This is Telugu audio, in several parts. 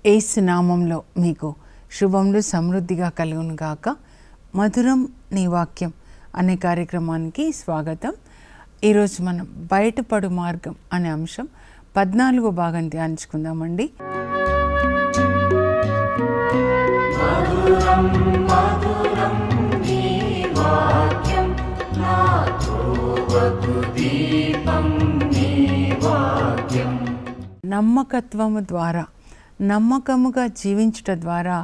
యేసు నామంలో మీకు శుభములు సమృద్ధిగా కలుగును గాక. మధురం నీ వాక్యం అనే కార్యక్రమానికి స్వాగతం. ఈరోజు మనం బయటపడు మార్గం అనే అంశం 14వ భాగం ధ్యానించుకుందామండి. మధురం మధురం నీ వాక్యం నా త్రోవకు దీపం నీ వాక్యం. నమ్మకత్వము ద్వారా, నమ్మకముగా జీవించుట ద్వారా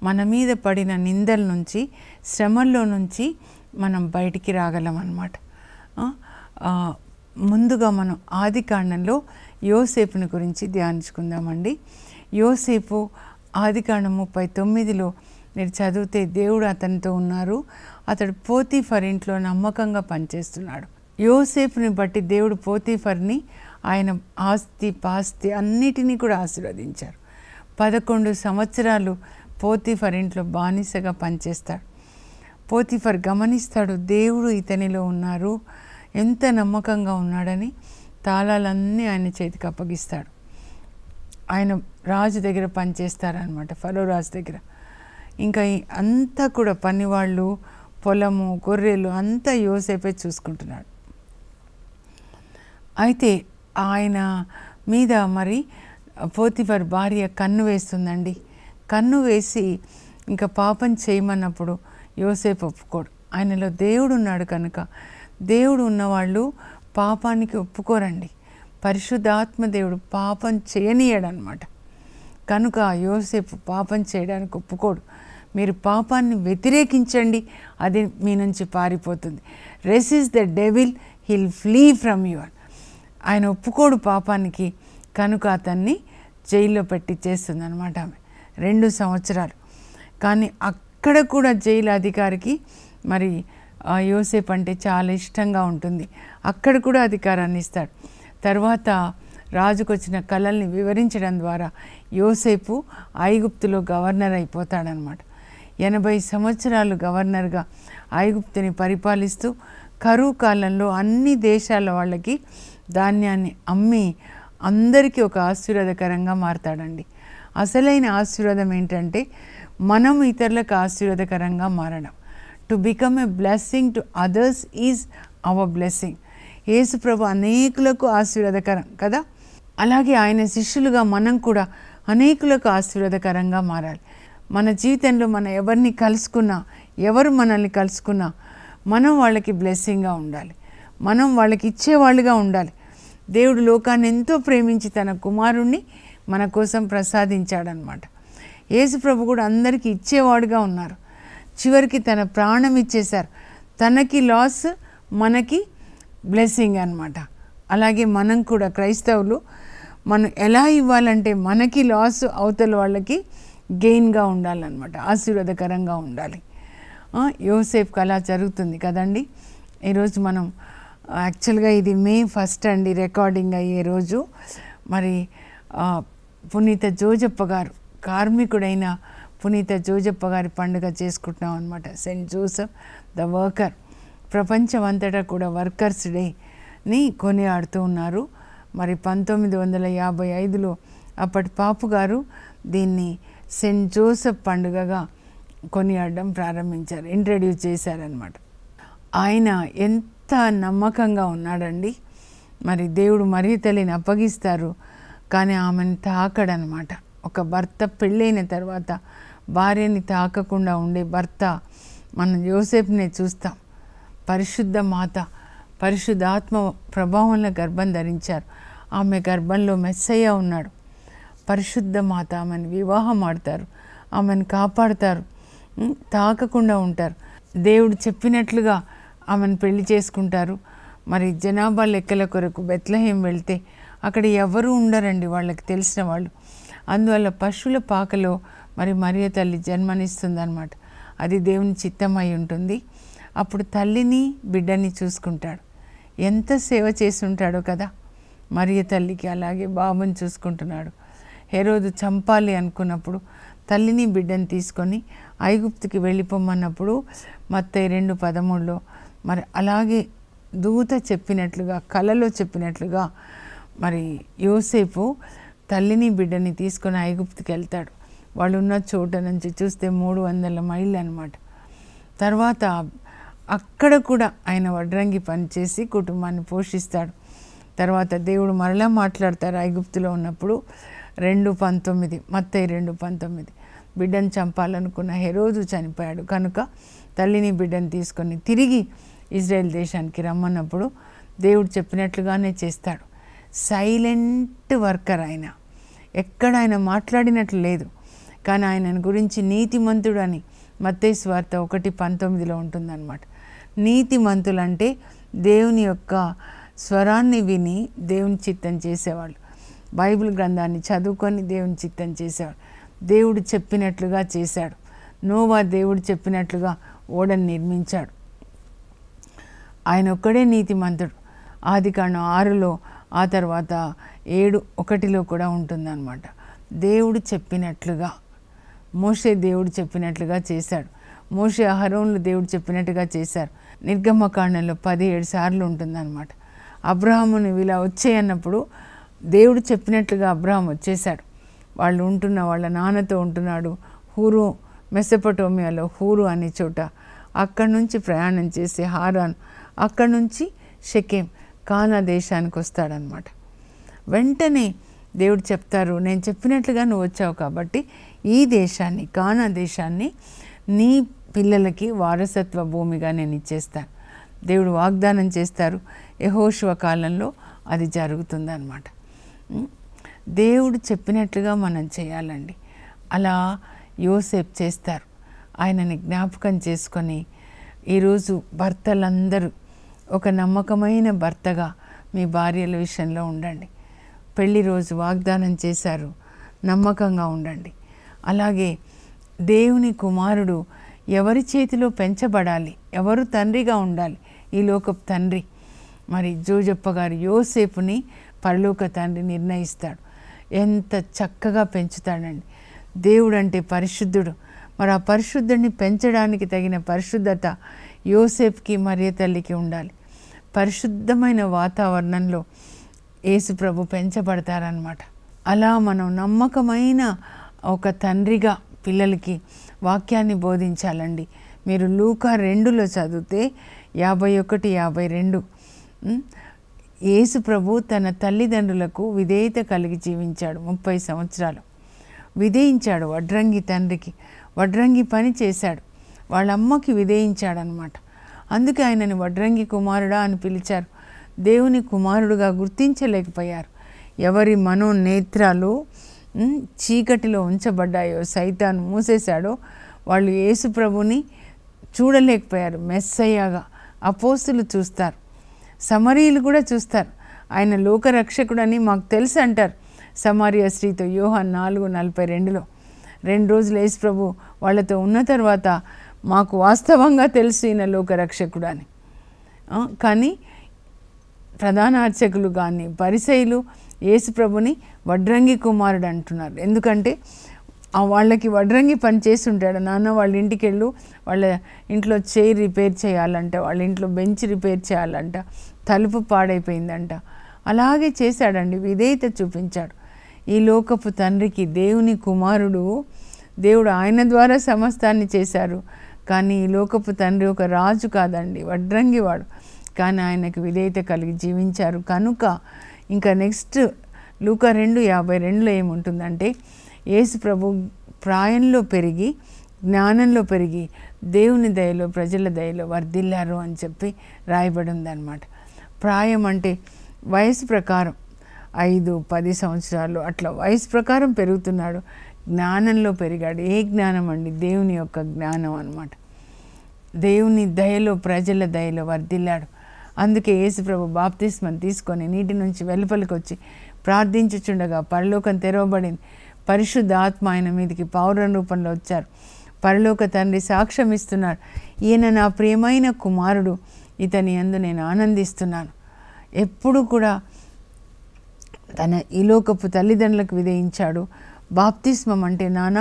మన మీద పడిన నిందల నుంచి, శ్రమల్లో నుంచి మనం బయటికి రాగలం అన్నమాట. ముందుగా మనం ఆదికాండంలో యోసేపుని గురించి ధ్యానించుకుందామండి. యోసేపు ఆదికాండం 39లో మీరు చదివితే దేవుడు అతనితో ఉన్నారు. అతడు పోతీఫర్ ఇంట్లో నమ్మకంగా పనిచేస్తున్నాడు. యోసేపుని బట్టి దేవుడు పోతీఫర్ని ఆయన ఆస్తి పాస్తి అన్నిటినీ కూడా ఆశీర్వదించారు. 11 సంవత్సరాలు పోతీఫర్ ఇంట్లో బానిసగా పనిచేస్తాడు. పోతీఫర్ గమనిస్తాడు, దేవుడు ఇతనిలో ఉన్నారు, ఎంత నమ్మకంగా ఉన్నాడని తాళాలన్నీ ఆయన చేతికి అప్పగిస్తాడు. ఆయన రాజు దగ్గర పనిచేస్తారనమాట, ఫరో రాజు దగ్గర. ఇంకా అంతా కూడా పనివాళ్ళు, పొలము, గొర్రెలు అంతా యోసేపే చూసుకుంటున్నాడు. అయితే ఆయన మీద మరి పోతీఫర్ భార్య కన్ను వేస్తుందండి. కన్ను వేసి ఇంకా పాపం చేయమన్నప్పుడు యోసేపు ఒప్పుకోడు. ఆయనలో దేవుడు ఉన్నాడు కనుక, దేవుడు ఉన్నవాళ్ళు పాపానికి ఒప్పుకోరండి. పరిశుద్ధాత్మ దేవుడు పాపం చేయనీయడనమాట. కనుక యోసేపు పాపం చేయడానికి ఒప్పుకోడు. మీరు పాపాన్ని వ్యతిరేకించండి, అది మీ నుంచి పారిపోతుంది. Resist the devil, he'll flee from you. ఆయన ఒప్పుకోడు పాపానికి, కనుక అతన్ని జైల్లో పెట్టి చేస్తుంది అనమాట ఆమె 2 సంవత్సరాలు. కానీ అక్కడ కూడా జైలు అధికారికి మరి యోసేపు అంటే చాలా ఇష్టంగా ఉంటుంది. అక్కడ కూడా అధికారాన్ని ఇస్తాడు. తర్వాత రాజుకు వచ్చిన కళల్ని వివరించడం ద్వారా యోసేపు ఐగుప్తులో గవర్నర్ అయిపోతాడనమాట. 80 సంవత్సరాలు గవర్నర్గా ఐగుప్తుని పరిపాలిస్తూ కరువు కాలంలో అన్ని దేశాల వాళ్ళకి ధాన్యాన్ని అమ్మి అందరికీ ఒక ఆశీర్వాదకరంగా మారతాడండి. అసలైన ఆశీర్వాదం ఏంటంటే మనం ఇతరులకు ఆశీర్వాదకరంగా మారడం. To become a blessing to others is our blessing. Yesu ప్రభు అనేకులకు ఆశీర్వాదకరం కదా. అలాగే ఆయన శిష్యులుగా మనం కూడా అనేకులకు ఆశీర్వాదకరంగా మారాలి. మన జీవితంలో మనం ఎవరిని కలుసుకున్నా, ఎవరు మనల్ని కలుసుకున్నా మనం వాళ్ళకి బ్లెస్సింగ్గా ఉండాలి. మనం వాళ్ళకి ఇచ్చేవాళ్ళుగా ఉండాలి. దేవుడు లోకాన్ని ఎంతో ప్రేమించి తన కుమారుణ్ణి మన కోసం ప్రసాదించాడనమాట. యేసు ప్రభు కూడా అందరికీ ఇచ్చేవాడుగా ఉన్నారు. చివరికి తన ప్రాణం ఇచ్చేశారు. తనకి లాస్, మనకి బ్లెస్సింగ్ అనమాట. అలాగే మనం కూడా క్రైస్తవులు మనం ఎలా ఇవ్వాలంటే మనకి లాస్, అవతల వాళ్ళకి గెయిన్గా ఉండాలన్నమాట, ఆశీర్వాదకరంగా ఉండాలి. యోసేపుకి అలా జరుగుతుంది కదండి. ఈరోజు మనం యాక్చువల్గా ఇది మే 1 అండి రికార్డింగ్ అయ్యే రోజు. మరి పునీత జోజప్ప గారు, కార్మికుడైన పునీత జోజప్ప గారి పండుగ చేసుకుంటున్నాం అనమాట. Saint Joseph the worker. ప్రపంచం అంతటా కూడా వర్కర్స్ డేని కొనియాడుతూ ఉన్నారు. మరి 1955లో అప్పటి పాపు గారు దీన్ని సెయింట్ జోసెఫ్ పండుగగా కొనియాడడం ప్రారంభించారు, ఇంట్రడ్యూస్ చేశారనమాట. ఆయన ఎంత నమ్మకంగా ఉన్నాడండి. మరి దేవుడు మరియ తల్లిని అప్పగిస్తారు, కానీ ఆమెను తాకడనమాట. ఒక భర్త పెళ్ళైన తర్వాత భార్యని తాకకుండా ఉండే భర్త మనం యోసేపునే చూస్తాం. పరిశుద్ధ మాత, పరిశుద్ధాత్మ ప్రభావంలో గర్భం ధరించారు. ఆమె గర్భంలో మెస్సయ్య ఉన్నాడు. పరిశుద్ధ మాత ఆమెను వివాహం ఆడతారు, ఆమెను కాపాడుతారు, తాకకుండా ఉంటారు. దేవుడు చెప్పినట్లుగా ఆమెను పెళ్లి చేసుకుంటారు. మరి జనాభా లెక్కల కొరకు బెత్లెహేం వెళ్తే అక్కడ ఎవరు ఉండరండి, వాళ్ళకి తెలిసిన వాళ్ళు. అందువల్ల పశువుల పాకలో మరి మరియ తల్లి జన్మనిస్తుందన్నమాట. అది దేవుని చిత్తమై ఉంటుంది. అప్పుడు తల్లిని బిడ్డని చూసుకుంటాడు. ఎంత సేవ చేసి ఉంటాడో కదా మరియ తల్లికి. అలాగే బాబుని చూసుకుంటున్నాడు. హెరోదు చంపాలి అనుకున్నప్పుడు తల్లిని బిడ్డని తీసుకొని ఐగుప్తుకి వెళ్ళిపోమన్నప్పుడు మత్తయి 2:13లో మరి అలాగే దూత చెప్పినట్లుగా, కలలో చెప్పినట్లుగా మరి యోసేపు తల్లిని బిడ్డని తీసుకొని ఐగుప్తుకి వెళ్తాడు. వాళ్ళు ఉన్న చోట నుంచి చూస్తే 300 మైళ్ళు అన్నమాట. తర్వాత అక్కడ కూడా ఆయన వడ్రంగి పనిచేసి కుటుంబాన్ని పోషిస్తాడు. తర్వాత దేవుడు మరలా మాట్లాడతారు ఐగుప్తులో ఉన్నప్పుడు. 2:19 మత్తయి 2:19 బిడ్డను చంపాలనుకున్న హెరోదు చనిపోయాడు కనుక తల్లిని బిడ్డను తీసుకొని తిరిగి ఇజ్రాయెల్ దేశానికి రమ్మన్నప్పుడు దేవుడు చెప్పినట్లుగానే చేస్తాడు. సైలెంట్ వర్కర్ ఆయన, ఎక్కడ ఆయన మాట్లాడినట్లు లేదు. కానీ ఆయన గురించి నీతిమంతుడు అని మత్తయి సువార్త 1:19 ఉంటుందన్నమాట. నీతిమంతులు అంటే దేవుని యొక్క స్వరాన్ని విని దేవుని చిత్తం చేసేవాళ్ళు, బైబిల్ గ్రంథాన్ని చదువుకొని దేవుని చిత్తం చేసేవాడు. దేవుడు చెప్పినట్లుగా చేశాడు. నోవా దేవుడు చెప్పినట్లుగా ఓడను నిర్మించాడు. ఆయన ఒక్కడే నీతిమంతుడు. ఆదికాండం 6లో, ఆ తర్వాత 7:1 కూడా ఉంటుందన్నమాట. దేవుడు చెప్పినట్లుగా, మోషే దేవుడు చెప్పినట్లుగా చేశాడు. మోషే అహరోన్లు దేవుడు చెప్పినట్టుగా చేశారు. నిర్గమకాండంలో 17 సార్లు ఉంటుందన్నమాట. అబ్రహాముని ఇలా వచ్చేయన్నప్పుడు దేవుడు చెప్పినట్లుగా అబ్రహాం వచ్చేసాడు. వాళ్ళు ఉంటున్న వాళ్ళ నాన్నతో ఉంటున్నాడు హూరు, మెసొపొటేమియాలో హూరు అనే చోట. అక్కడి నుంచి ప్రయాణం చేసి హారాన్, అక్కడి నుంచి షెకెం, కానా దేశానికి వస్తాడనమాట. వెంటనే దేవుడు చెప్తారు, నేను చెప్పినట్లుగా నువ్వు వచ్చావు కాబట్టి ఈ దేశాన్ని, కానా దేశాన్ని నీ పిల్లలకి వారసత్వ భూమిగా నేను ఇచ్చేస్తాను. దేవుడు వాగ్దానం చేస్తారు. యెహోషువ కాలంలో అది జరుగుతుందన్నమాట. దేవుడు చెప్పినట్లుగా మనం చేయాలండి. అలా యోసేపు చేస్తారు. ఆయనని జ్ఞాపకం చేసుకొని ఈరోజు భర్తలందరూ ఒక నమ్మకమైన భర్తగా మీ భార్యల విషయంలో ఉండండి. పెళ్లి రోజు వాగ్దానం చేశారు, నమ్మకంగా ఉండండి. అలాగే దేవుని కుమారుడు ఎవరి చేతిలో పెంచబడాలి, ఎవరు తండ్రిగా ఉండాలి, ఈ లోకపు తండ్రి. మరి జోజప్ప గారు యోసేపుని పరలోక తండ్రి నిర్ణయిస్తాడు. ఎంత చక్కగా పెంచుతాడండి. దేవుడు అంటే పరిశుద్ధుడు. మరి ఆ పరిశుద్ధుడిని పెంచడానికి తగిన పరిశుద్ధత యోసేపుకి మరియ తల్లికి ఉండాలి. పరిశుద్ధమైన వాతావరణంలో యేసు ప్రభు పెంచబడతారనమాట. అలా మనం నమ్మకమైన ఒక తండ్రిగా పిల్లలకి వాక్యాన్ని బోధించాలండి. మీరు లూకా 2లో చదివితే 51-52 యేసు ప్రభు తన తల్లిదండ్రులకు విధేయత కలిగి జీవించాడు. 30 సంవత్సరాలు విధేయించాడు. వడ్రంగి తండ్రికి వడ్రంగి పని చేశాడు. వాళ్ళ అమ్మకి విధేయించాడనమాట. అందుకే ఆయనని వడ్రంగి కుమారుడా అని పిలిచారు. దేవుని కుమారుడుగా గుర్తించలేకపోయారు. ఎవరి మనోనేత్రాలు చీకటిలో ఉంచబడ్డాయో, సైతాను మూసేశాడో, వాళ్ళు యేసు ప్రభుని చూడలేకపోయారు. మెస్సయ్యగా అపోస్తులు చూస్తారు, సమరీయులు కూడా చూస్తారు. ఆయన లోకరక్షకుడని మాకు తెలుసు అంటారు. సమారియా స్త్రీతో యోహాను 4:42 2 రోజులు యేసు ప్రభు వాళ్ళతో ఉన్న తర్వాత మాకు వాస్తవంగా తెలుసు ఈయన లోకరక్షకుడు అని. కానీ ప్రధాన అర్చకులు కానీ పరిసయ్యులు యేసు ప్రభుని వడ్రంగి కుమారుడు అంటున్నారు. ఎందుకంటే వాళ్ళకి వడ్రంగి పని చేసి ఉంటాడు. నాన్న వాళ్ళ ఇంటికి వెళ్ళు, వాళ్ళ ఇంట్లో చైర్ రిపేర్ చేయాలంట, వాళ్ళ ఇంట్లో బెంచ్ రిపేర్ చేయాలంట, తలుపు పాడైపోయిందంట. అలాగే చేశాడండి, విధేయత చూపించాడు. ఈ లోకపు తండ్రికి దేవుని కుమారుడు, దేవుడు ఆయన ద్వారా సమస్తాన్ని చేశారు. కానీ ఈ లోకపు తండ్రి ఒక రాజు కాదండి, వడ్రంగివాడు. కానీ ఆయనకు విధేయత కలిగి జీవించారు కనుక ఇంకా నెక్స్ట్ లూకా 2:52 ఏముంటుందంటే, యేసు ప్రభు ప్రాయంలో పెరిగి జ్ఞానంలో పెరిగి దేవుని దయలో ప్రజల దయలో వర్ధిల్లారు అని చెప్పి రాయబడి ఉందన్నమాట. ప్రాయం అంటే వయసు ప్రకారం 5-10 సంవత్సరాలు అట్లా వయసు ప్రకారం పెరుగుతున్నాడు. జ్ఞానంలో పెరిగాడు. ఏ జ్ఞానం అండి? దేవుని యొక్క జ్ఞానం అన్నమాట. దేవుని దయలో ప్రజల దయలో వర్ధిల్లాడు. అందుకే యేసు ప్రభు బాప్తిస్మం తీసుకొని నీటి నుంచి వెలుపలికి వచ్చి ప్రార్థించుచుండగా పరలోకం తెరవబడింది. పరిశుద్ధ ఆత్మ ఆయన మీదకి పౌరం రూపంలో వచ్చారు. పరలోక తండ్రి సాక్ష్యం ఇస్తున్నాడు, ఈయన నా ప్రియమైన కుమారుడు, ఇతని యందు నేను ఆనందిస్తున్నాను. ఎప్పుడు కూడా తన ఈ లోకపు తల్లిదండ్రులకు విధేయించాడు. బాప్తిస్మం అంటే, నాన్న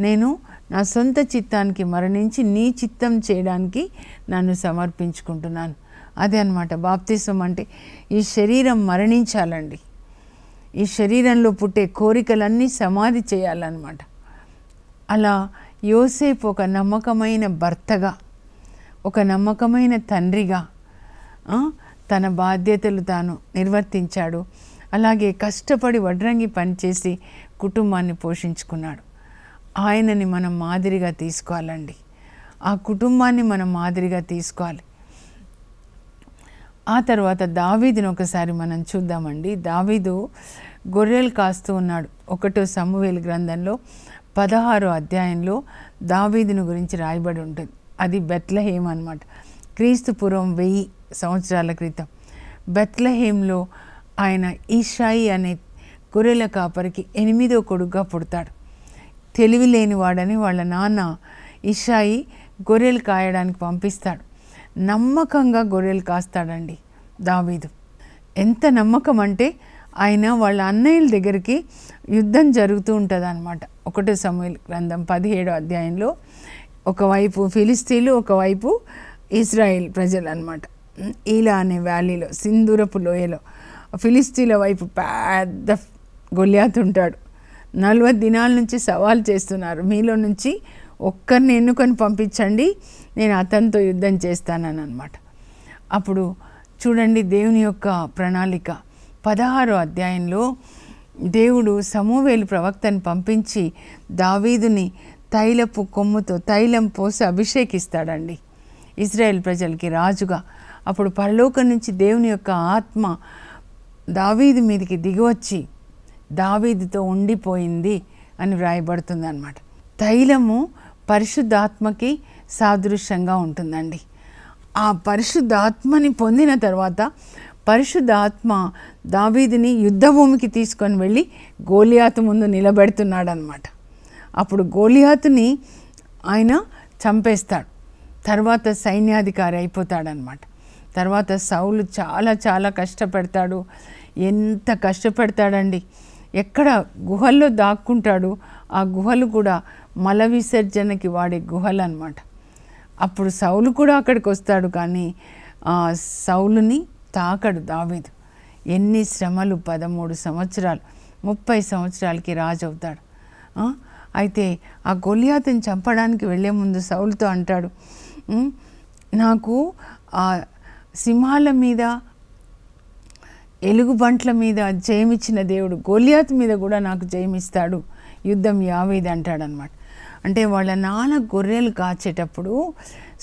నేను నా సొంత చిత్తానికి మరణించి నీ చిత్తం చేయడానికి నన్ను సమర్పించుకుంటున్నాను. అదే అన్నమాట బాప్తిస్మం అంటే. ఈ శరీరం మరణించాలండి. ఈ శరీరంలో పుట్టే కోరికలన్నీ సమాధి చేయాలన్నమాట. అలా యోసేపు ఒక నమ్మకమైన భర్తగా, ఒక నమ్మకమైన తండ్రిగా తన బాధ్యతలు తాను నిర్వర్తించాడు. అలాగే కష్టపడి వడ్రంగి పనిచేసి కుటుంబాన్ని పోషించుకున్నాడు. ఆయనని మనం మాదిరిగా తీసుకోవాలండి. ఆ కుటుంబాన్ని మనం మాదిరిగా తీసుకోవాలి. ఆ తర్వాత దావీదుని ఒకసారి మనం చూద్దామండి. దావీదు గొర్రెలు కాస్తూ ఉన్నాడు. 1 సమూయేలు గ్రంథంలో 16వ అధ్యాయంలో దావీదుని గురించి రాయబడి ఉంటుంది. అది బెత్లెహేమ్ అన్నమాట. క్రీస్తు పూర్వం 1000 సంవత్సరాల క్రితం బెత్లెహేమ్లో ఆయన ఈషాయి అనే గొర్రెల కాపరికి 8వ కొడుకుగా పుడతాడు. తెలివి లేనివాడని వాళ్ళ నాన్న ఈషాయి గొర్రెలు కాయడానికి పంపిస్తాడు. నమ్మకంగా గొర్రెలు కాస్తాడండి దావీదు. ఎంత నమ్మకం అంటే ఆయన వాళ్ళ అన్నయ్యల దగ్గరికి యుద్ధం జరుగుతూ ఉంటుంది అన్నమాట. 1 సమూయేలు గ్రంథం 17వ అధ్యాయంలో ఒకవైపు ఫిలిస్తీన్లు, ఒకవైపు ఇజ్రాయిల్ ప్రజలు అన్నమాట. ఈలా అనే వ్యాలీలో, సింధూరపు లోయలో ఫిలిస్తీన్ల వైపు పెద్ద గొలియాతు ఉంటాడు. 40 దినాల నుంచి సవాల్ చేస్తున్నారు, మీలో నుంచి ఒక్కరిని ఎన్నుకొని పంపించండి, నేను అతనితో యుద్ధం చేస్తానని అన్నమాట. అప్పుడు చూడండి దేవుని యొక్క ప్రణాళిక. 16వ అధ్యాయంలో దేవుడు సమూయేలు ప్రవక్తను పంపించి దావీదుని తైలపు కొమ్ముతో తైలం పోసి అభిషేకిస్తాడండి ఇజ్రాయెల్ ప్రజలకి రాజుగా. అప్పుడు పరలోకం నుంచి దేవుని యొక్క ఆత్మ దావీదు మీదకి దిగివచ్చి దావీదుతో ఉండిపోయింది అని వ్రాయబడుతుంది అన్నమాట. తైలము పరిశుద్ధాత్మకి సాదృశ్యంగా ఉంటుందండి. ఆ పరిశుద్ధాత్మని పొందిన తర్వాత పరిశుద్ధాత్మ దావీదుని యుద్ధభూమికి తీసుకొని వెళ్ళి గోలియాతు ముందు నిలబెడుతున్నాడు అన్నమాట. అప్పుడు గోలియాతుని ఆయన చంపేస్తాడు. తర్వాత సైన్యాధికారి అయిపోతాడనమాట. తర్వాత సౌలు చాలా చాలా కష్టపెడతాడు. ఎంత కష్టపెడతాడండి, ఎక్కడ గుహల్లో దాక్కుంటాడు. ఆ గుహలు కూడా మల విసర్జనకి వాడే గుహలు అన్నమాట. అప్పుడు సౌలు కూడా అక్కడికి వస్తాడు, కానీ సౌలుని తాకడు దావీదు. ఎన్ని శ్రమలు, 13 సంవత్సరాలు, 30 సంవత్సరాలకి రాజు అవుతాడు. అయితే ఆ గొలియాతుని చంపడానికి వెళ్ళే ముందు సౌలుతో అంటాడు, నాకు ఆ సింహాల మీద, ఎలుగుబంట్ల మీద జయమిచ్చిన దేవుడు గొలియాతు మీద కూడా నాకు జయమిస్తాడు, యుద్ధం యావేది అంటాడనమాట. అంటే వాళ్ళ నాన్న గొర్రెలు కాచేటప్పుడు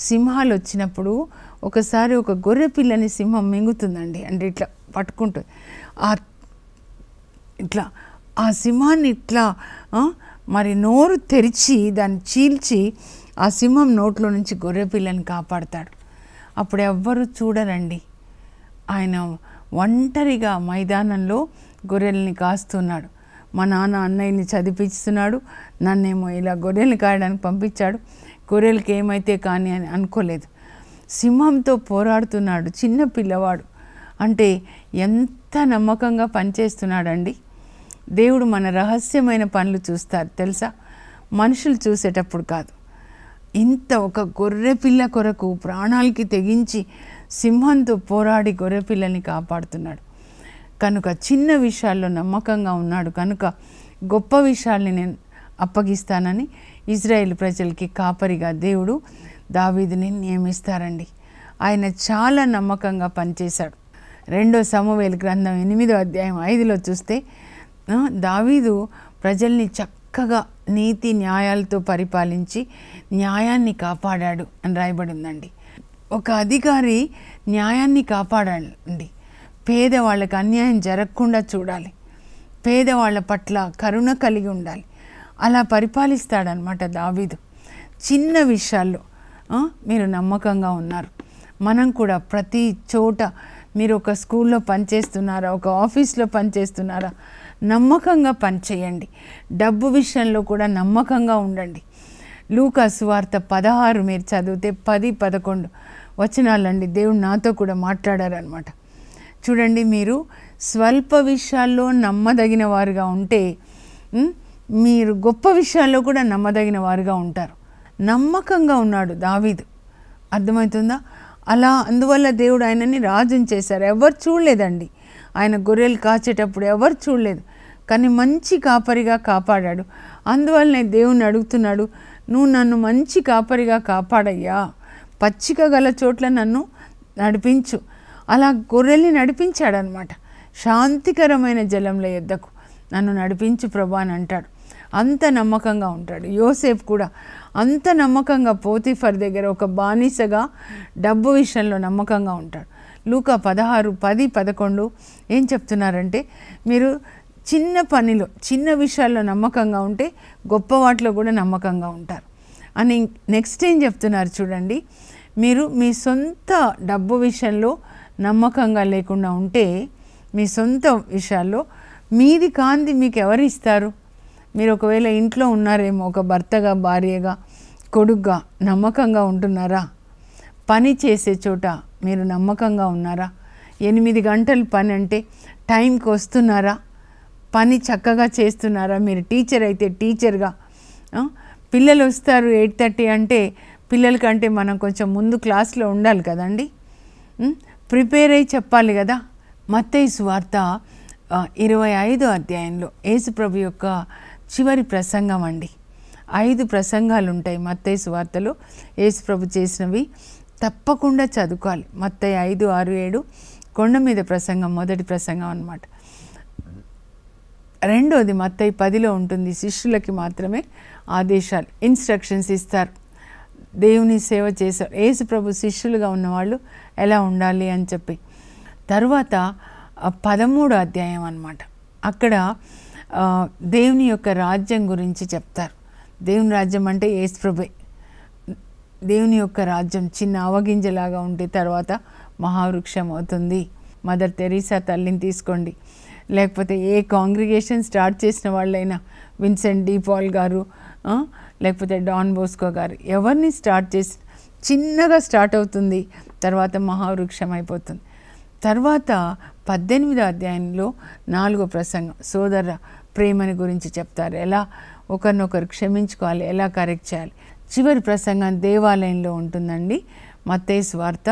సింహాలు వచ్చినప్పుడు ఒకసారి ఒక గొర్రె పిల్లని సింహం మింగుతుందండి. అంటే ఇట్లా పట్టుకుంటుంది. ఇట్లా ఆ సింహాన్ని ఇట్లా మరి నోరు తెరిచి దాన్ని చీల్చి ఆ సింహం నోట్లో నుంచి గొర్రె పిల్లని కాపాడతాడు. అప్పుడు ఎవ్వరూ చూడరండి. ఆయన ఒంటరిగా మైదానంలో గొర్రెల్ని కాస్తున్నాడు. మా నాన్న అన్నయ్యని చదివిస్తున్నాడు, నన్నేమో ఇలా గొర్రెల్ని కాయడానికి పంపించాడు, గొర్రెలకి ఏమైతే కానీ అని అనుకోలేదు. సింహంతో పోరాడుతున్నాడు చిన్న పిల్లవాడు. అంటే ఎంత నమ్మకంగా పనిచేస్తున్నాడండి. దేవుడు మన రహస్యమైన పనులు చూస్తారు తెలుసా, మనుషులు చూసేటప్పుడు కాదు. ఇంత ఒక గొర్రె పిల్ల కొరకు ప్రాణాలకి తెగించి సింహంతో పోరాడి గొర్రె పిల్లని కాపాడుతున్నాడు. కనుక చిన్న విషయాల్లో నమ్మకంగా ఉన్నాడు కనుక గొప్ప విషయాల్ని నేను అప్పగిస్తానని ఇజ్రాయేల్ ప్రజలకి కాపరిగా దేవుడు దావీదుని నియమిస్తారండి. ఆయన చాలా నమ్మకంగా పనిచేశాడు. 2 సమూయేలు గ్రంథం 8వ అధ్యాయం 5లో చూస్తే దావీదు ప్రజల్ని చక్కగా నీతి న్యాయాలతో పరిపాలించి న్యాయాన్ని కాపాడాడు అని రాయబడి ఉందండి. ఒక అధికారి న్యాయాన్ని కాపాడండి, పేదవాళ్ళకి అన్యాయం జరగకుండా చూడాలి, పేదవాళ్ళ పట్ల కరుణ కలిగి ఉండాలి. అలా పరిపాలిస్తాడనమాట దావీదు. చిన్న విషయాల్లో మీరు నమ్మకంగా ఉన్నారు. మనం కూడా ప్రతి చోట, మీరు ఒక స్కూల్లో పనిచేస్తున్నారా, ఒక ఆఫీస్లో పనిచేస్తున్నారా, నమ్మకంగా పనిచేయండి. డబ్బు విషయంలో కూడా నమ్మకంగా ఉండండి. లూకా సువార్త 16 మీరు చదివితే 10-11 వచనాలండి దేవుడు నాతో కూడా మాట్లాడారనమాట. చూడండి, మీరు స్వల్ప విషయాల్లో నమ్మదగిన వారుగా ఉంటే మీరు గొప్ప విషయాల్లో కూడా నమ్మదగిన వారుగా ఉంటారు. నమ్మకంగా ఉన్నాడు దావీదు, అర్థమవుతుందా? అలా అందువల్ల దేవుడు ఆయనని రాజుని చేశారు. ఎవరు చూడలేదండి, ఆయన గొర్రెలు కాచేటప్పుడు ఎవరు చూడలేదు, కానీ మంచి కాపరిగా కాపాడాడు. అందువల్లనే దేవుణ్ణి అడుగుతున్నాడు, నువ్వు నన్ను మంచి కాపరిగా కాపాడయ్యా, పచ్చిక గల చోట్ల నన్ను నడిపించు. అలా గొర్రెల్ని నడిపించాడనమాట. శాంతికరమైన జలంల యొద్దకు నన్ను నడిపించు ప్రభా అని అంటాడు. అంత నమ్మకంగా ఉంటాడు. యోసేపు కూడా అంత నమ్మకంగా పోతీఫర్ దగ్గర ఒక బానిసగా డబ్బు విషయంలో నమ్మకంగా ఉంటాడు. లూకా 16:10-11 ఏం చెప్తున్నారంటే, మీరు చిన్న పనిలో చిన్న విషయాల్లో నమ్మకంగా ఉంటే గొప్ప వాటిలో కూడా నమ్మకంగా ఉంటారు అని. నెక్స్ట్ ఏం చెప్తున్నారు చూడండి, మీరు మీ సొంత డబ్బు విషయంలో నమ్మకంగా లేకుండా ఉంటే, మీ సొంత విషయాల్లో మీది కాంతి మీకు ఎవరు ఇస్తారు? మీరు ఒకవేళ ఇంట్లో ఉన్నారేమో, ఒక భర్తగా, భార్యగా, కొడుగ్గా నమ్మకంగా ఉంటున్నారా? పని చేసే చోట మీరు నమ్మకంగా ఉన్నారా? 8 గంటలు పని అంటే టైంకి వస్తున్నారా? పని చక్కగా చేస్తున్నారా? మీరు టీచర్ అయితే టీచర్గా, పిల్లలు వస్తారు 8:30 అంటే పిల్లలకంటే మనం కొంచెం ముందు క్లాస్లో ఉండాలి కదండి, ప్రిపేర్ అయ్యి చెప్పాలి కదా. మత్తయి సువార్త 25వ అధ్యాయంలో యేసుప్రభు యొక్క చివరి ప్రసంగం అండి. 5 ప్రసంగాలు ఉంటాయి మత్తయి సువార్తలో యేసుప్రభు చేసినవి, తప్పకుండా చదువుకోవాలి. మత్తయి 5, 6, 7 కొండ మీద ప్రసంగం, మొదటి ప్రసంగం అన్నమాట. రెండోది మత్తయి 10లో ఉంటుంది. శిష్యులకి మాత్రమే ఆదేశాలు, ఇన్స్ట్రక్షన్స్ ఇస్తారు. దేవుని సేవ చేశారు యేసుప్రభు, శిష్యులుగా ఉన్నవాళ్ళు ఎలా ఉండాలి అని చెప్పి. తర్వాత 13వ అధ్యాయం అన్నమాట. అక్కడ దేవుని యొక్క రాజ్యం గురించి చెప్తారు. దేవుని రాజ్యం అంటే యేసుప్రభే. దేవుని యొక్క రాజ్యం చిన్న అవగింజలాగా ఉంటే తర్వాత మహావృక్షం అవుతుంది. మదర్ తెరీసా తల్లిని తీసుకోండి, లేకపోతే ఏ కాంగ్రిగేషన్ స్టార్ట్ చేసిన వాళ్ళైనా, విన్సెంట్ డి పాల్ గారు, లేకపోతే డాన్ బోస్కో గారు, ఎవరిని స్టార్ట్ చేసి చిన్నగా స్టార్ట్ అవుతుంది, తర్వాత మహావృక్షం అయిపోతుంది. తర్వాత 18వ అధ్యాయంలో 4వ ప్రసంగం సోదర ప్రేమని గురించి చెప్తారు. ఎలా ఒకరినొకరు క్షమించుకోవాలి, ఎలా కరెక్ట్ చేయాలి. చివరి ప్రసంగం దేవాలయంలో ఉంటుందండి. మత్తయి సువార్త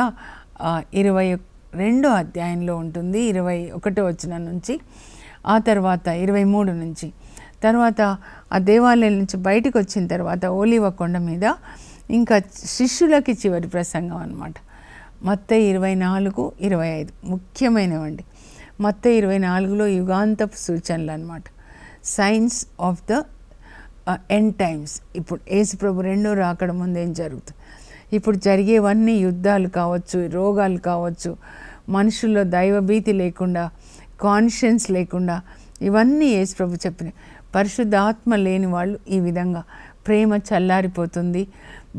22వ అధ్యాయంలో ఉంటుంది, 21వ వచనం నుంచి, ఆ తర్వాత 23 నుంచి. తర్వాత ఆ దేవాలయం నుంచి బయటకు వచ్చిన తర్వాత ఓలివ కొండ మీద ఇంకా శిష్యులకి చివరి ప్రసంగం అన్నమాట. మత్తయి 24, 25 ముఖ్యమైనవండి. మత్తయి 24లో యుగాంతపు సూచనలు అన్నమాట, science of the end times. ఇప్పుడు యేసుప్రభు రెండో రాకడ ముందు ఏం జరుగుతుంది, ఇప్పుడు జరిగేవన్నీ యుద్ధాలు కావచ్చు, రోగాలు కావచ్చు, మనుషుల్లో దైవభీతి లేకుండా, కాన్షియన్స్ లేకుండా, ఇవన్నీ యేసుప్రభు చెప్పిన. పరిశుద్ధాత్మ లేని వాళ్ళు ఈ విధంగా ప్రేమ చల్లారిపోతుంది,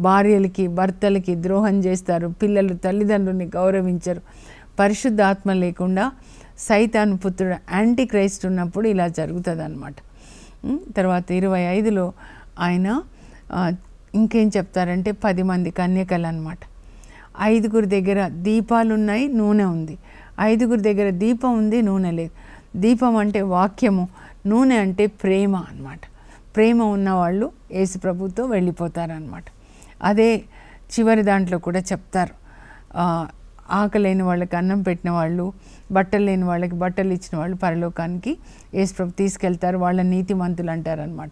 భార్యలకి భర్తలకి ద్రోహం చేస్తారు, పిల్లలు తల్లిదండ్రుల్ని గౌరవించరు. పరిశుద్ధాత్మ లేకుండా సైతాను పుత్రుడు యాంటీ క్రైస్ట్ ఉన్నప్పుడు ఇలా జరుగుతుంది అన్నమాట. తర్వాత 25లో ఆయన ఇంకేం చెప్తారంటే 10 మంది కన్యకలు అన్నమాట. 5గురి దగ్గర దీపాలు ఉన్నాయి, నూనె ఉంది. 5గురి దగ్గర దీపం ఉంది, నూనె లేదు. దీపం అంటే వాక్యము, నూనె అంటే ప్రేమ అన్నమాట. ప్రేమ ఉన్నవాళ్ళు యేసు ప్రభుతో వెళ్ళిపోతారన్నమాట. అదే చివరి దాంట్లో కూడా చెప్తారు, ఆకలి లేని వాళ్ళకి అన్నం పెట్టిన వాళ్ళు, బట్టలు లేని వాళ్ళకి బట్టలు ఇచ్చిన వాళ్ళు పరలోకానికి యేసు ప్రభు తీసుకెళ్తారు, వాళ్ళ నీతిమంతులు అంటారనమాట.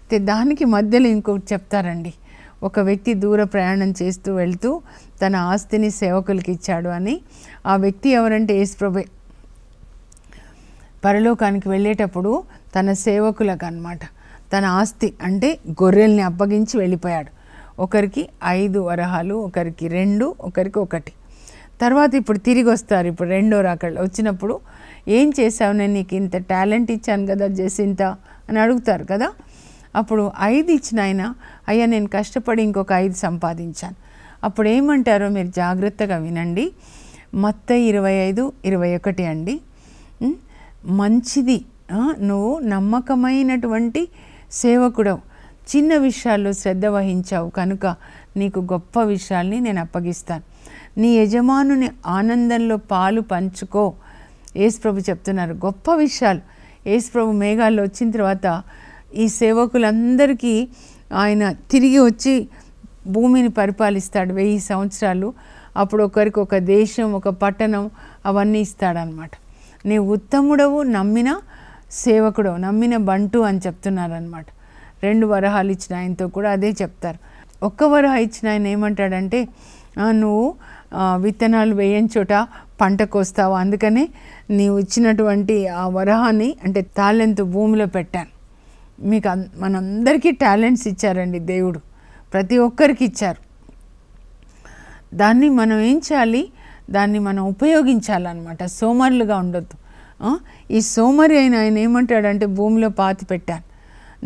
అయితే దానికి మధ్యలో ఇంకొకటి చెప్తారండి, ఒక వ్యక్తి దూర ప్రయాణం చేస్తూ వెళ్తూ తన ఆస్తిని సేవకులకి ఇచ్చాడు అని. ఆ వ్యక్తి ఎవరంటే యేసు ప్రభే. పరలోకానికి వెళ్ళేటప్పుడు తన సేవకులకు అన్నమాట తన ఆస్తి అంటే గొర్రెల్ని అప్పగించి వెళ్ళిపోయాడు. ఒకరికి 5 వరహాలు, ఒకరికి 2, ఒకరికి 1. తర్వాత ఇప్పుడు తిరిగి వస్తారు. ఇప్పుడు రెండో రాకడ వచ్చినప్పుడు, ఏం చేసావు, నేను నీకు ఇంత టాలెంట్ ఇచ్చాను కదా జెసింత అని అడుగుతారు కదా. అప్పుడు 5 ఇచ్చిన ఆయన, అయ్యా నేను కష్టపడి ఇంకొక 5 సంపాదించాను. అప్పుడు ఏమంటారో మీరు జాగ్రత్తగా వినండి. మత్తయి 25, 21 అండి. మంచిది, నువ్వు నమ్మకమైనటువంటి సేవకుడవు, చిన్న విషయాల్లో శ్రద్ధ వహించావు కనుక నీకు గొప్ప విషయాల్ని నేను అప్పగిస్తాను. నీ యజమానుని ఆనందంలో పాలు పంచుకో. యేసుప్రభు చెప్తున్నారు గొప్ప విషయాలు. యేసుప్రభు మేఘాల్లో వచ్చిన తర్వాత ఈ సేవకులందరికీ ఆయన తిరిగి వచ్చి భూమిని పరిపాలిస్తాడు 1000 సంవత్సరాలు. అప్పుడు ఒకరికి ఒక దేశం, ఒక పట్టణం అవన్నీ ఇస్తాడనమాట. నీవు ఉత్తముడవు, నమ్మిన సేవకుడవు, నమ్మిన బంటు అని చెప్తున్నారనమాట. 2 వరహాలు ఇచ్చిన ఆయనతో కూడా అదే చెప్తారు. 1 వరహ ఇచ్చిన ఆయన ఏమంటాడంటే, నువ్వు విత్తనాలు వేయని చోట పంటకు వస్తావు, అందుకనే నీవు ఇచ్చినటువంటి ఆ వరహాన్ని అంటే టాలెంట్ భూమిలో పెట్టాను. మీకు మనందరికీ టాలెంట్స్ ఇచ్చారండి దేవుడు, ప్రతి ఒక్కరికి ఇచ్చారు. దాన్ని మనం ఏం చేయాలి, దాన్ని మనం ఉపయోగించాలన్నమాట. సోమరులుగా ఉండొద్దు. ఈ సోమరి అయిన ఆయన ఏమంటాడంటే, భూమిలో పాతి పెట్టాను,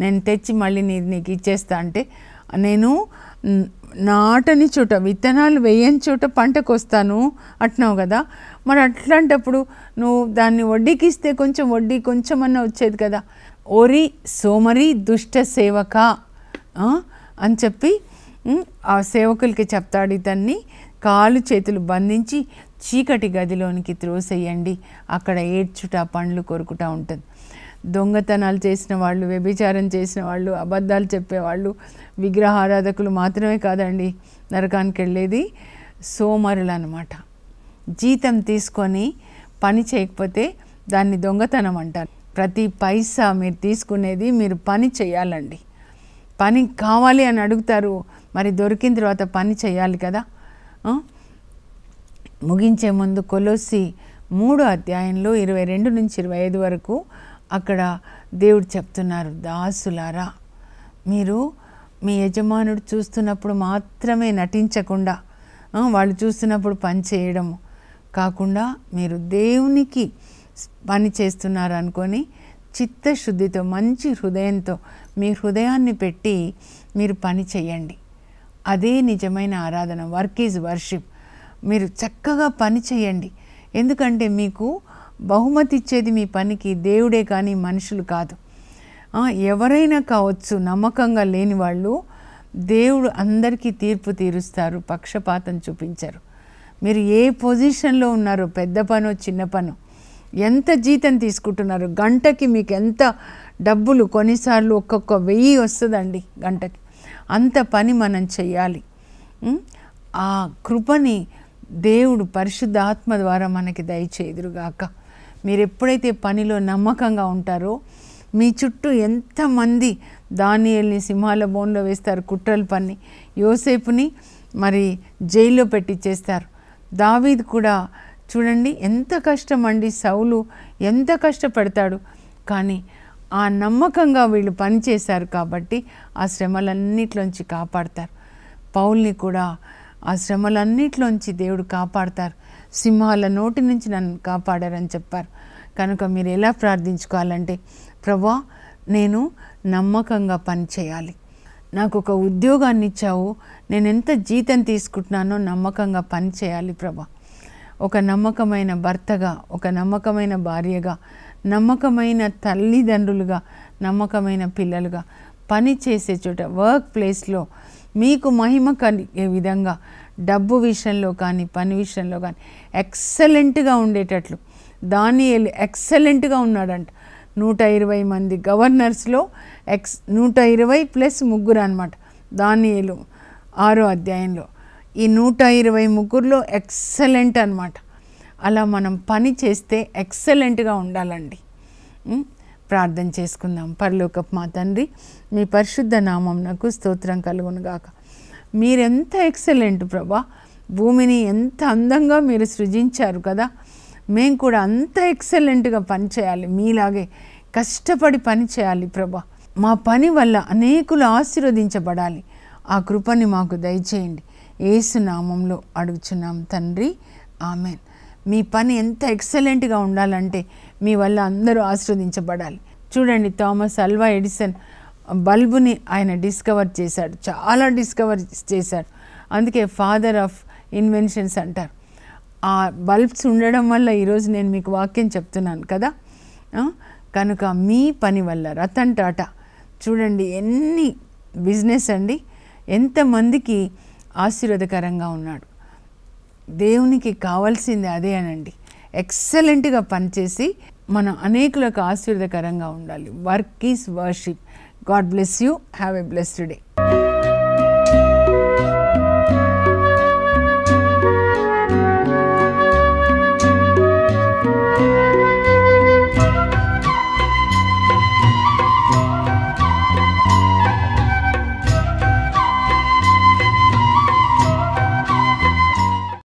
నేను తెచ్చి మళ్ళీ నీకు ఇచ్చేస్తా అంటే, నేను నాటని చోట విత్తనాలు వేయని చోట పంటకు వస్తాను అంటున్నావు కదా, మరి అట్లాంటప్పుడు నువ్వు దాన్ని వడ్డీకి ఇస్తే కొంచెం వడ్డీ కొంచెమన్నా వచ్చేది కదా. ఓరి సోమరి దుష్ట సేవక అని చెప్పి ఆ సేవకులకి చెప్తాడు. ఇతన్ని కాలు చేతులు బంధించి చీకటి గదిలోనికి త్రోసేయండి, అక్కడ ఏడ్చుట పండ్లు కొరుకుట ఉంటుంది. దొంగతనాలు చేసిన వాళ్ళు, వ్యభిచారం చేసిన వాళ్ళు, అబద్ధాలు చెప్పేవాళ్ళు, విగ్రహారాధకులు మాత్రమే కాదండి నరకానికి వెళ్ళేది, సోమరులు అన్నమాట. జీతం తీసుకొని పని చేయకపోతే దాన్ని దొంగతనం అంటారు. ప్రతి పైసా మీరు తీసుకునేది మీరు పని చేయాలండి. పని కావాలి అని అడుగుతారు, మరి దొరికిన తర్వాత పని చేయాలి కదా. ముగించే ముందు కొలొస్సీ 3వ అధ్యాయంలో 22 నుంచి 25 వరకు అక్కడ దేవుడు చెప్తున్నారు, దాసులారా మీరు మీ యజమానుడు చూస్తున్నప్పుడు మాత్రమే నటించకుండా, వాళ్ళు చూస్తున్నప్పుడు పని చేయడము కాకుండా మీరు దేవునికి పని చేస్తున్నారు అనుకొని చిత్తశుద్ధితో మంచి హృదయంతో మీ హృదయాన్ని పెట్టి మీరు పని చేయండి. అదే నిజమైన ఆరాధన. Work is worship. మీరు చక్కగా పని చేయండి, ఎందుకంటే మీకు బహుమతి ఇచ్చేది మీ పనికి దేవుడే కానీ మనుషులు కాదు. ఎవరైనా కావచ్చు, నమ్మకంగా లేని వాళ్ళు దేవుడు అందరికీ తీర్పు తీరుస్తారు, పక్షపాతం చూపించరు. మీరు ఏ పొజిషన్లో ఉన్నారో, పెద్ద పనో చిన్న పనో, ఎంత జీతం తీసుకుంటున్నారు, గంటకి మీకు ఎంత డబ్బులు, కొన్నిసార్లు ఒక్కొక్క 1000 వస్తుందండి గంటకి. అంత పని మనం చెయ్యాలి. ఆ కృపని దేవుడు పరిశుద్ధాత్మ ద్వారా మనకి దయచేదురుగాక. మీరు ఎప్పుడైతే పనిలో నమ్మకంగా ఉంటారో, మీ చుట్టూ ఎంతమంది దానియేలుని సింహాల బోన్లో వేస్తారు, కుట్రలు పన్ని, యోసేపుని మరి జైల్లో పెట్టించేస్తారు. దావీదు కూడా చూడండి ఎంత కష్టం అండి, సౌలు ఎంత కష్టపడతాడు, కానీ ఆ నమ్మకంగా వీళ్ళు పనిచేశారు కాబట్టి ఆ శ్రమలన్నిట్లోంచి కాపాడతారు. పౌల్ని కూడా ఆ శ్రమలన్నిట్లోంచి దేవుడు కాపాడతారు. సింహాల నోటి నుంచి నన్ను కాపాడారని చెప్పారు. కనుక మీరు ఎలా ప్రార్థించుకోవాలంటే, ప్రభువా నేను నమ్మకంగా పని చేయాలి, నాకు ఒక ఉద్యోగాన్ని ఇచ్చావు, నేను ఎంత జీతం తీసుకుంటున్నానో నమ్మకంగా పని చేయాలి ప్రభా. ఒక నమ్మకమైన భర్తగా, ఒక నమ్మకమైన భార్యగా, నమ్మకమైన తల్లిదండ్రులుగా, నమ్మకమైన పిల్లలుగా పని చేసే చోట, వర్క్ ప్లేస్లో మీకు మహిమ కలిగే విధంగా డబ్బు విషయంలో కానీ పని విషయంలో కానీ ఎక్సలెంట్గా ఉండేటట్లు. దానియేలు ఎక్సలెంట్గా ఉన్నాడంట. 120 మంది గవర్నర్స్లో 120 ప్లస్ 3 అనమాట. దానియేలు 6వ అధ్యాయంలో ఈ 120 ముగ్గురులో ఎక్సలెంట్ అనమాట. అలా మనం పని చేస్తే ఎక్సలెంట్గా ఉండాలండి. ప్రార్థన చేసుకుందాం. పరలోకపు మా తండ్రి, మీ పరిశుద్ధ నామమునకు స్తోత్రం కలుగునుగాక. మీరెంత ఎక్సలెంట్ ప్రభా, భూమిని ఎంత అందంగా మీరు సృజించారు కదా. మేము కూడా అంత ఎక్సలెంట్గా పనిచేయాలి, మీలాగే కష్టపడి పని చేయాలి ప్రభా. మా పని వల్ల అనేకులు ఆశీర్వదించబడాలి. ఆ కృపని మాకు దయచేయండి. యేసు నామంలో అడుగుచున్నాం తండ్రి, ఆమెన్. మీ పని ఎంత ఎక్సలెంట్గా ఉండాలంటే మీ వల్ల అందరూ ఆశీర్వదించబడాలి. చూడండి, థామస్ అల్వా ఎడిసన్ బల్బుని ఆయన డిస్కవర్ చేశాడు, చాలా డిస్కవర్ చేశాడు. అందుకే ఫాదర్ ఆఫ్ ఇన్వెన్షన్స్ అంటారు. ఆ బల్బ్స్ ఉండడం వల్ల ఈరోజు నేను మీకు వాక్యం చెప్తున్నాను కదా. కనుక మీ పని వల్ల రతన్ టాటా చూడండి ఎన్ని బిజినెస్ అండి, ఎంతమందికి ఆశీర్వాదకరంగా ఉన్నాడు. దేవునికి కావాల్సింది అదే అనండి, ఎక్సలెంట్గా పనిచేసి మనం అనేకులకు ఆశీర్వాదకరంగా ఉండాలి. Work is worship. God bless you. Have a blessed day.